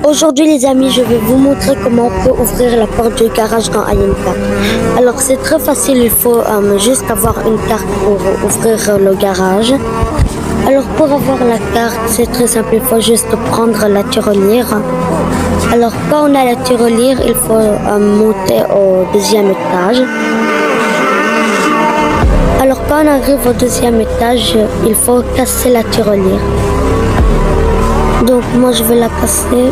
Aujourd'hui les amis, je vais vous montrer comment on peut ouvrir la porte du garage dans IM4. Alors c'est très facile, il faut juste avoir une carte pour ouvrir le garage. Alors pour avoir la carte, c'est très simple, il faut juste prendre la tirelire. Alors quand on a la tirelire, il faut monter au deuxième étage. Alors quand on arrive au deuxième étage, il faut casser la tirelire. Donc moi je vais la casser.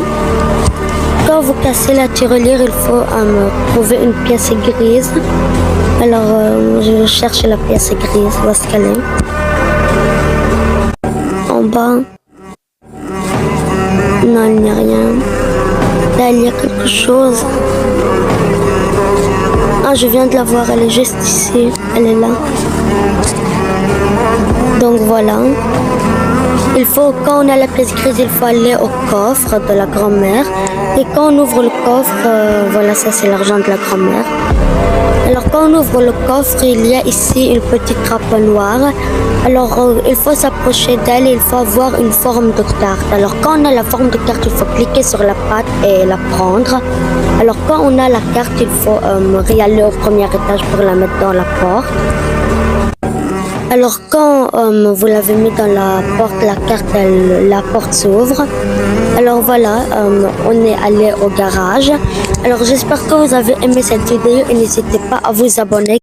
Quand vous cassez la tirelire, il faut trouver une pièce grise. Alors je cherche la pièce grise, où est-ce qu'elle est? En bas. Non, il n'y a rien. Là, il y a quelque chose. Ah, je viens de la voir, elle est juste ici. Elle est là. Donc voilà. Il faut, quand on a la pièce grise, il faut aller au coffre de la grand-mère. Et quand on ouvre le coffre, voilà, ça c'est l'argent de la grand-mère. Alors quand on ouvre le coffre, il y a ici une petite trappe noire. Alors il faut s'approcher d'elle et il faut avoir une forme de carte. Alors quand on a la forme de carte, il faut cliquer sur la patte et la prendre. Alors quand on a la carte, il faut aller au premier étage pour la mettre dans la porte. Alors quand vous l'avez mis dans la porte, la carte, la porte s'ouvre. Alors voilà, on est allé au garage. Alors j'espère que vous avez aimé cette vidéo et n'hésitez pas à vous abonner.